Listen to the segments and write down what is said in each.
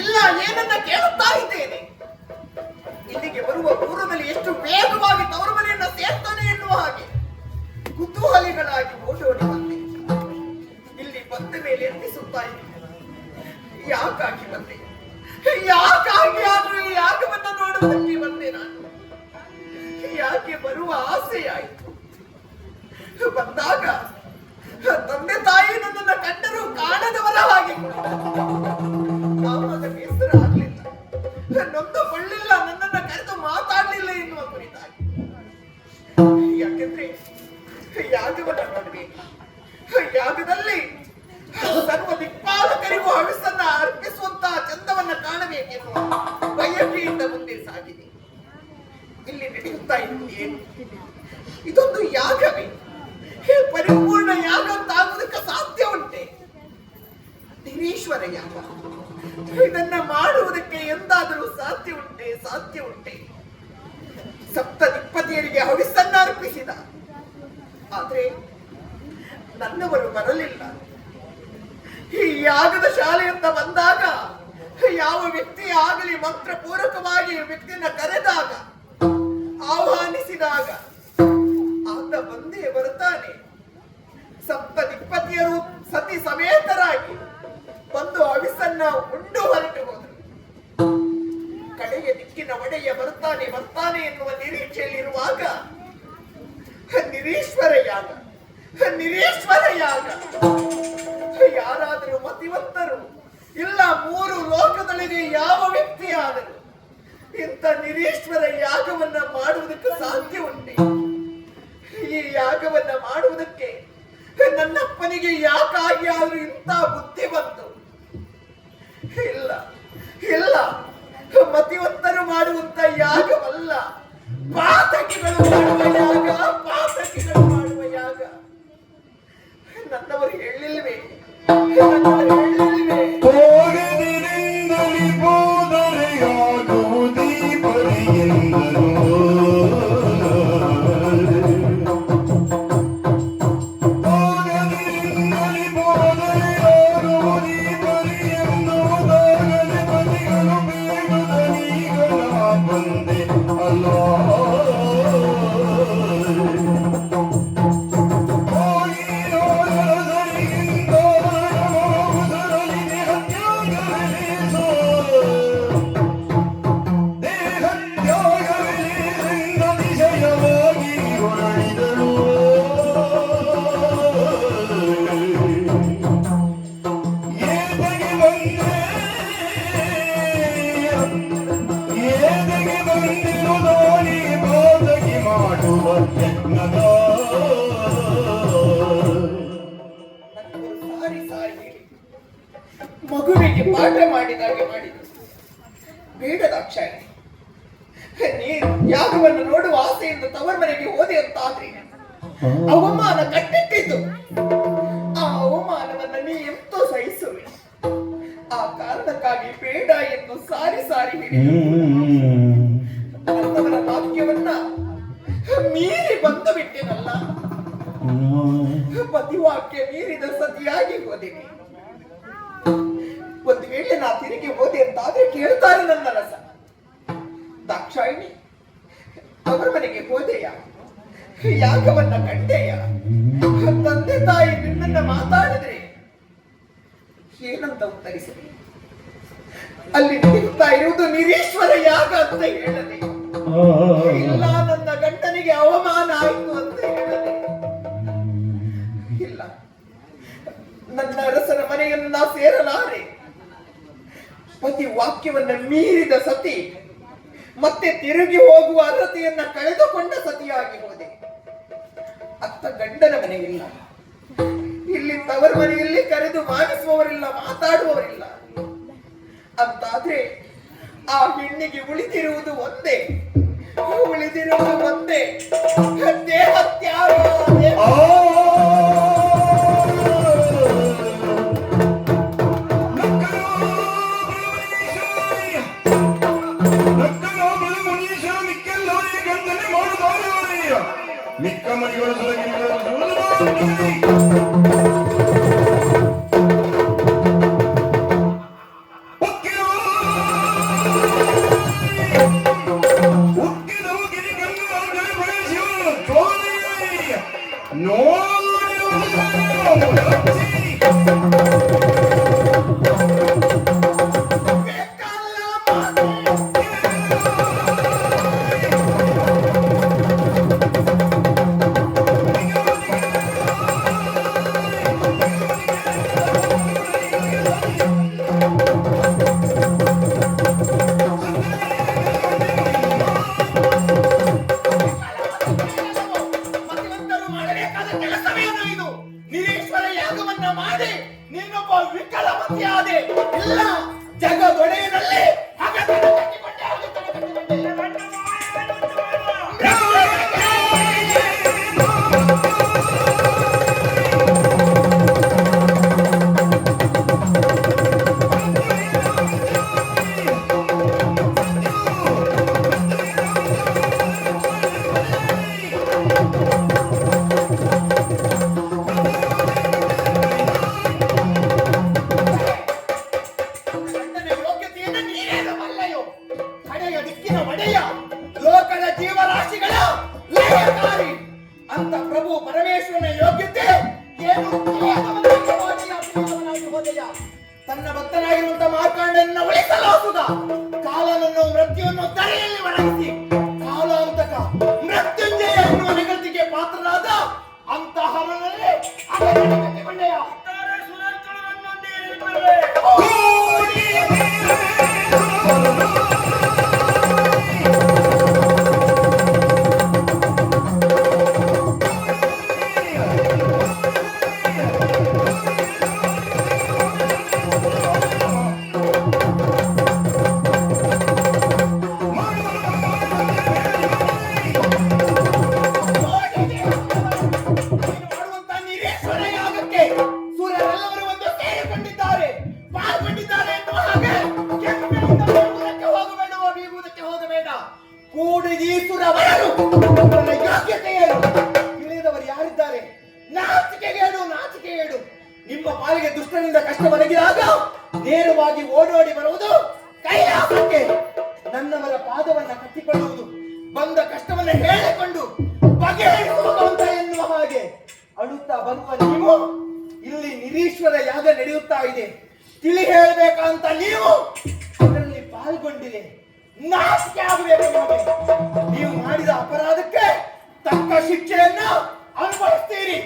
ಇಲ್ಲ ಏನನ್ನ ಕೇಳುತ್ತಾ ಇದ್ದೇನೆ. ಇಲ್ಲಿಗೆ ಬರುವ ಪೂರ್ವದಲ್ಲಿ ಎಷ್ಟು ವೇಗವಾಗಿ ತವರು ಮನೆಯನ್ನ ಸೇರ್ತಾನೆ ಎನ್ನುವ ಹಾಗೆ ಕುತೂಹಲಿಗಳಾಗಿ ಓಡೋಡಿ ಬಂದೆ. ಇಲ್ಲಿ ಬಂದ ಮೇಲೆ ಎತ್ತಿಸುತ್ತಾ ಇದ್ದೇನೆ. ಯಾಕಾಗಿ ಬಂದೆ? ಯಾಕಾಗಿ ಆದ್ರೂ ಈ ಯಾಗವನ್ನ ನೋಡುವುದಕ್ಕೆ ಬಂದೆ ನಾನು. ಯಾಕೆ ಬರುವ ಆಸೆ ಆಯಿತು. ಬಂದಾಗ ತಂದೆ ತಾಯಿ ನನ್ನನ್ನು ಕಂಡರೂ ಕಾಣದವರ ಹಾಗೆ ನಾಮದ ಹೆಸರಾಗಲಿಲ್ಲ, ನೊಂದುಕೊಳ್ಳಿಲ್ಲ, ನನ್ನನ್ನ ಕರೆದು ಮಾತಾಡಲಿಲ್ಲ ಎನ್ನುವ ಕುರಿತಾಗಿ. ಯಾಕೆಂದ್ರೆ ಯಾಗವನ್ನ ನೋಡಬೇಕು. ಯಾಗದಲ್ಲಿ ಸರ್ವ ದಿಕ್ಪಾಲಕರಿಗೂ ಹವಿಸನ್ನ ಅರ್ಪಿಸುವಂತಹ ಚಂದವನ್ನ ಕಾಣಬೇಕೆನ್ನುವ ಬಯಕೆಯಿಂದ ಮುಂದೆ ಸಾಗಿದೆ. ಇಲ್ಲಿ ನಡೆಯುತ್ತಾ ಇದ್ದೇನು? ಇದೊಂದು ಯಾಗವೇ? ಪರಿಪೂರ್ಣ ಯಾಗ ಅಂತಾಗುವುದಕ್ಕೆ ಸಾಧ್ಯ ಉಂಟೆ? ನಿರೀಶ್ವರ ಯಾಗ ಇದನ್ನ ಮಾಡುವುದಕ್ಕೆ ಎಂದಾದರೂ ಸಾಧ್ಯ ಉಂಟೆ? ಸಾಧ್ಯ ಉಂಟೆ? ಸಪ್ತ ದಿಕ್ಪತಿಯರಿಗೆ ಹವಿಸನ್ನ ಅರ್ಪಿಸಿದ, ಆದ್ರೆ ನನ್ನವರು ಬರಲಿಲ್ಲ. ಈ ಯಾಗದ ಶಾಲೆಯಿಂದ ಬಂದಾಗ ಯಾವ ವ್ಯಕ್ತಿ ಆಗಲಿ ಮಂತ್ರ ಪೂರ್ವಕವಾಗಿ ವ್ಯಕ್ತಿಯನ್ನ ಕರೆದಾಗ, ಆಹ್ವಾನಿಸಿದಾಗ ಆತ ಬಂದೇ ಬರುತ್ತಾನೆ. ಸಪ್ತ ದಿಕ್ಪತಿಯರು ಸತಿ ಸಮೇತರಾಗಿ ಬಂದು ಹವಿಸನ್ನ ಉಂಡು ಹೊರಟು ಹೋದರು. ಕಡೆಯ ದಿಕ್ಕಿನ ಒಡೆಯ ಬರ್ತಾನೆ ಬರ್ತಾನೆ ಎನ್ನುವ ನಿರೀಕ್ಷೆಯಲ್ಲಿರುವಾಗ ನಿರೀಶ್ವರ ಯಾಗ, ನಿರೀಶ್ವರ ಯಾಗ. ಯಾರಾದರೂ ಮತಿವಂತರು ಇಲ್ಲ ಮೂರು ಲೋಕದೊಳಗೆ ಯಾವ ವ್ಯಕ್ತಿ ಆದರೂ ಇಂಥ ನಿರೀಶ್ವರ ಯಾಗವನ್ನ ಮಾಡುವುದಕ್ಕೆ ಸಾಧ್ಯ ಉಂಟೆ? ಈ ಯಾಗವನ್ನ ಮಾಡುವುದಕ್ಕೆ ನನ್ನಪ್ಪನಿಗೆ ಯಾಕಾಗಿ ಆದ್ರೂ ಇಂಥ ಬುದ್ಧಿ ಬಂತು? ಇಲ್ಲ ಇಲ್ಲ, ಮತಿವಂತರು ಮಾಡುವಂತ ಯಾಗವಲ್ಲ, ಪಾತಕಿಗಳು ಮಾಡುವ ಯಾಗ, ಪಾತಕಿಗಳು ಮಾಡುವ ಯಾಗ. ನನ್ನವರು ಹೇಳಿಲ್ವೇ? ನನ್ನವರು ಹೇಳಿಲ್ವೇ? ಮಗುವಿಗೆ ಪಾಠ ಮಾಡಿದಾಗೆ ಮಾಡಿದ್ರು. ಬೇಡ ದಾಕ್ಷಾಯಿಣಿ, ನೀನು ಯಾಗವನ್ನು ನೋಡುವ ಆಸೆಯಿಂದ ತವರ ಮನೆಗೆ ಹೋದೆ ಅಂತಾದ್ರೆ ಅವಮಾನ ಕಟ್ಟಿಟ್ಟಿದ್ದು. ಆ ಅವಮಾನವನ್ನ ನೀ ಎಂತೋ ಸಹಿಸುವೆ. ಆ ಕಾರಣಕ್ಕಾಗಿ ಬೇಡ ಎಂದು ಸಾರಿ ಸಾರಿ ನನ್ನವರ ವಾಕ್ಯವನ್ನ ಮೀರಿ ಬಂದು ಬಿಟ್ಟೆನಲ್ಲ. ಪತಿವಾಕ್ಯ ಮೀರಿದ ಸತಿಯಾಗಿ ಹೋದೇನೆ. ಒಂದು ವೇಳೆ ನಾ ತಿರುಗಿ ಹೋದೆ ಅಂತಾದ್ರೆ ಕೇಳ್ತಾರೆ ನನ್ನ ರಸ. ದಾಕ್ಷಾಯಿಣಿ, ಅವರ ಮನೆಗೆ ಹೋದೆಯ? ಯಾಗವನ್ನ ಕಂಡೆಯ? ತಂದೆ ತಾಯಿ ನಿನ್ನನ್ನ ಮಾತಾಡಿದ್ರೆ ಏನಂತ ಉತ್ತರಿಸಿದೆ? ಅಲ್ಲಿ ನಡೆಯುತ್ತಾ ಇರುವುದು ನಿರೀಶ್ವರ ಯಾಗ ಅಂತ ಹೇಳದೆ ಇಲ್ಲ, ನನ್ನ ಗಂಡನಿಗೆ ನನಗೆ ಅವಮಾನ ಆಯಿತು ಅಂತ ಹೇಳದೆ ಇಲ್ಲ. ನನ್ನ ಅರಸನ ಮನೆಯನ್ನು ನಾ ಸೇರಲಾರೆ. ಪತಿ ವಾಕ್ಯವನ್ನ ಮೀರಿದ ಸತಿ ಮತ್ತೆ ತಿರುಗಿ ಹೋಗುವ ಅರ್ಹತೆಯನ್ನ ಕಳೆದುಕೊಂಡ ಸತಿಯಾಗಿ ಹೋದೆ. ಅತ್ತ ಗಂಡನ ಮನೆಯಿಲ್ಲ, ಇಲ್ಲಿ ತವರ ಮನೆಯಲ್ಲಿ ಕರೆದು ಮಾಡಿಸುವವರಿಲ್ಲ, ಮಾತಾಡುವವರಿಲ್ಲ ಅಂತಾದ್ರೆ ಆ ಹೆಣ್ಣಿಗೆ ಉಳಿದಿರುವುದು ಒಂದೇ ದೇಹತ್ಯಾಗ. ಮಿಕ್ಕ ಮನೆಗಳು ಜಗದೊಡೆಯನಲ್ಲಿ ಲೋಕದ ಜೀವರಾಶಿಗಳ ಲಯಕಾರಿ ಅಂತ ಪ್ರಭು ಪರಮೇಶ್ವರನ ಯೋಗ್ಯತೆ ಏನು? ತನ್ನ ಭಕ್ತನಾಗಿರುವಂತ ಮಾರ್ಕಾಂಡನನ್ನು ಉಳಿಸಲಾಗುವುದ ಕಾಲನನ್ನು ಮೃತ್ಯುವನ್ನು ತಲೆಯಲ್ಲಿ ಒಣಗಿಸಿ ಕಾಲಾಂತಕ ಮೃತ್ಯುಂಜಯ ಎನ್ನುವ ನಿಗದಿಗೆ ಪಾತ್ರರಾದ ಅಂತಹವರಲ್ಲಿ ಕಟ್ಟಿಕೊಂಡೆಯ ತಿಳಿದವರು ಯಾರಿದ್ದಾರೆ? ನಾಚಿಕೆಗೇಡು. ನಿಮ್ಮ ಪಾಲಿಗೆ ದುಷ್ಟನಿಂದ ಕಷ್ಟ ಒದಗಿದಾಗ ನೇರವಾಗಿ ಓಡೋಡಿ ಬರುವುದು ಕೈಲಾಸಕ್ಕೆ, ನನ್ನವರ ಪಾದವನ್ನ ಕಟ್ಟಿಕೊಳ್ಳುವುದು, ಬಂದ ಕಷ್ಟವನ್ನ ಹೇಳಿಕೊಂಡು ಬಗೆಹರಿಸುವಂತ ಎನ್ನುವ ಹಾಗೆ ಅಳುತ್ತಾ ಬರುವ ನೀವು ಇಲ್ಲಿ ನಿರೀಶ್ವರ ಯಾಗ ನಡೆಯುತ್ತಾ ಇದೆ, ತಿಳಿ ಹೇಳಬೇಕಂತ ನೀವು ಅದರಲ್ಲಿ ಪಾಲ್ಗೊಂಡಿದೆ. ನಾಚಿಕೆ ಆಗಬೇಕು ನಿಮಗೆ. ನೀವು ಮಾಡಿದ ಅಪರಾಧಕ್ಕೆ ತಕ್ಕ ಶಿಕ್ಷೆಯನ್ನ ಅನುಭವಿಸ್ತೀರಿ.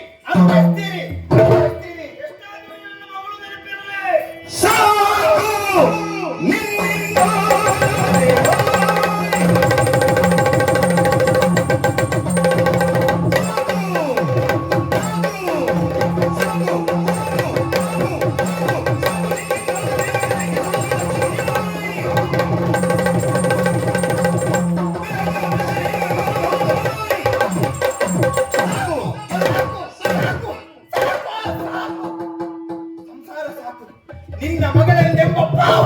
ನಿನ್ನ ಮಗಳೆಂದೆಂಬ ಭಾವ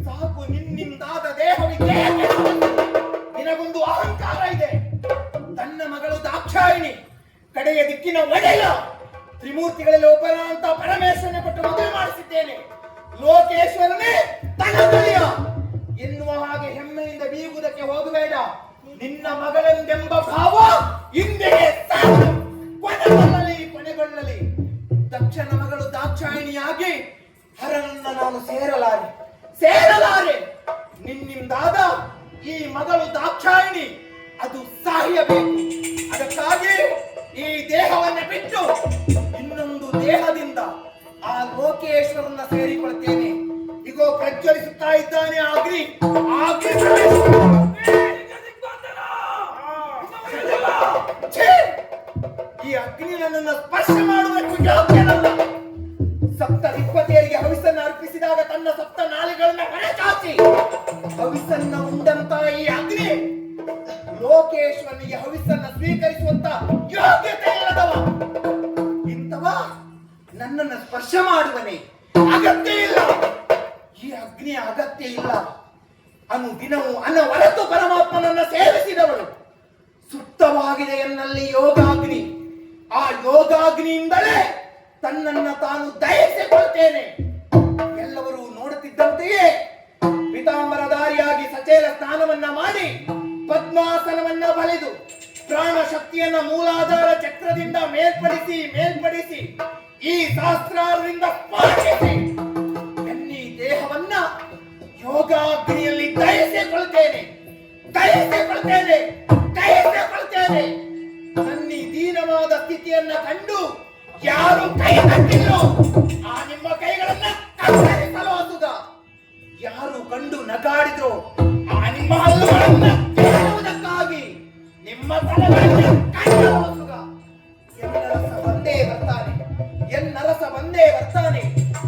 ಸಾಕು. ನಿನ್ನಿಂದಾದ ದೇಹವಿದೆ, ನಿನಗೊಂದು ಅಹಂಕಾರ ಇದೆ. ತನ್ನ ಮಗಳು ದಾಕ್ಷಾಯಿಣಿ ಕಡೆಯ ದಿಕ್ಕಿನ ಒಡೆಯ, ತ್ರಿಮೂರ್ತಿಗಳಲ್ಲಿ ಒಬ್ಬನ ಅಂತ ಪರಮೇಶ್ವರನ ಕೊಟ್ಟು ಮದುವೆ ಮಾಡಿಸಿದ್ದೇನೆ. ಲೋಕೇಶ್ವರನೇ ತನಗಲಿಯ ಎನ್ನುವ ಹಾಗೆ ಹೆಮ್ಮೆಯಿಂದ ಬೀಗುವುದಕ್ಕೆ ಹೋಗಬೇಡ. ನಿನ್ನ ಮಗಳೆಂದೆಂಬ ಭಾವ ಇಂದಿಗೆ ಕೊನೆಗೊಳ್ಳಲಿ. ದಕ್ಷನ ಮಗಳು ದಾಕ್ಷಾಯಿಣಿಯಾಗಿ ಹರನನ್ನ ನಾನು ಸೇರಲಾರೆ. ನಿನ್ನಿಂದಾದ ಈ ಮಗಳು ದಾಕ್ಷಾಯಿಣಿ ಅದು ಸಾಯಬೇಕು. ಅದಕ್ಕಾಗಿ ಈ ದೇಹವನ್ನು ಬಿಟ್ಟು ಇನ್ನೊಂದು ದೇಹದಿಂದ ಆ ಲೋಕೇಶ್ವರನ್ನ ಸೇರಿಕೊಳ್ತೇನೆ. ಇಗೋ ಪ್ರಜ್ವಲಿಸುತ್ತಾ ಇದ್ದಾನೆ ಅಗ್ನಿ. ಈ ಅಗ್ನಿ ನನ್ನನ್ನು ಸ್ಪರ್ಶ ಮಾಡುವುದಕ್ಕೂ ಯೋಗ್ಯನಲ್ಲ. ಸಪ್ತ ವಿಪತೆಯರಿಗೆ ಹವಿಸನ್ನು ಅರ್ಪಿಸಿದಾಗ ತನ್ನ ಸಪ್ತ ನಾಲಿಗಳನ್ನು ಹೊರಚಾಚಿ ಹವಿಸನ್ನ ಉಂಡಂತ ಈ ಅಗ್ನಿ ಲೋಕೇಶ್ವರನಿಗೆ ಹವಿಸನ್ನ ಸ್ವೀಕರಿಸುವಂತ ಯೋಗ್ಯತೆ ಇಲ್ಲದವ. ಇಂಥವ ನನ್ನನ್ನು ಸ್ಪರ್ಶ ಮಾಡುವನೇ ಅಗತ್ಯ ಇಲ್ಲ. ಈ ಅಗ್ನಿಯ ಅಗತ್ಯ ಇಲ್ಲ. ಅನುದಿನವೂ ಅನವರತು ಪರಮಾತ್ಮನನ್ನ ಸೇವಿಸಿದವಳು. ಸುಪ್ತವಾಗಿದೆ ಎನ್ನಲ್ಲಿ ಯೋಗಾಗ್ನಿ. ಆ ಯೋಗಾಗ್ನಿಯಿಂದಲೇ ತನ್ನನ್ನ ತಾನು ದಹಿಸಿಕೊಳ್ತೇನೆ. ಎಲ್ಲರೂ ನೋಡುತ್ತಿದ್ದಂತೆಯೇ ಪೀತಾಂಬರಧಾರಿಯಾಗಿ ಸಚೇಲ ಸ್ನಾನವನ್ನ ಮಾಡಿ ಪದ್ಮಾಸನವನ್ನ ಬಲಿದು ಪ್ರಾಣ ಶಕ್ತಿಯನ್ನ ಮೂಲಾಧಾರ ಚಕ್ರದಿಂದ ಮೇಲ್ಪಡಿಸಿ ಈ ಶಾಸ್ತ್ರಾರದಿಂದ ಸ್ಪರ್ಶಿಸಿ ಎನ್ನಿ ದೇಹವನ್ನ ಯೋಗಾಗ್ನಿಯಲ್ಲಿ ದಹಿಸಿಕೊಳ್ತೇನೆ. ನನ್ನಿ ದೀನವಾದ ಸ್ಥಿತಿಯನ್ನ ಕಂಡು ಯಾರು ಕೈ ಕಟ್ಟಿಲ್ಲೋ ಆ ನಿಮ್ಮ ಕೈಗಳನ್ನ ಕತ್ತರಿಸಲು ಹಸುಗ. ಯಾರು ಕಂಡು ನಗಾಡಿದ್ರು ಆ ನಿಮ್ಮ ಹಲ್ಲುಗಳನ್ನ ಕೇಳುವುದಕ್ಕಾಗಿ ನಿಮ್ಮ ತಲೆಗಳನ್ನ ಕಟ್ಟಲು ಹಸುಗ.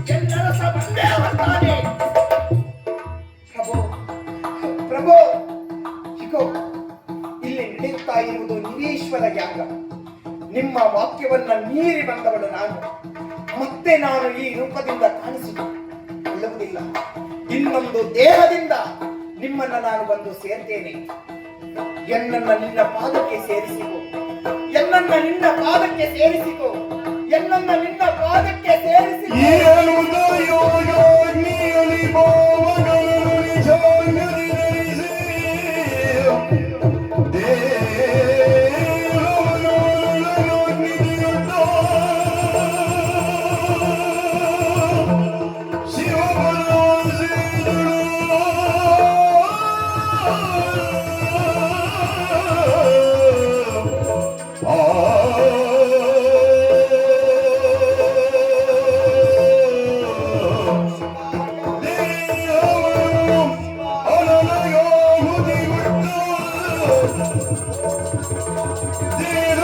ಎನ್ನರಸ ಬಂದೇ ಬರ್ತಾನೆ. ಪ್ರಭು ಇಗೋ ಇಲ್ಲಿ ನಡೆಯುತ್ತಾ ಇರುವುದು ನಿರೀಶ್ವರ ಯಾಗ. ನಿಮ್ಮ ವಾಕ್ಯವನ್ನ ಮೀರಿ ಬಂದವಳು ನಾನು. ಮತ್ತೆ ನಾನು ಈ ರೂಪದಿಂದ ಕಾಣಿಸಿಕೊಳ್ಳುವುದಿಲ್ಲ. ಇನ್ನೊಂದು ದೇಹದಿಂದ ನಿಮ್ಮನ್ನ ನಾನು ಬಂದು ಸೇರ್ತೇನೆ. ಎನ್ನನ್ನ ನಿನ್ನ ಪಾದಕ್ಕೆ ಸೇರಿಸಿಕೋ. Dear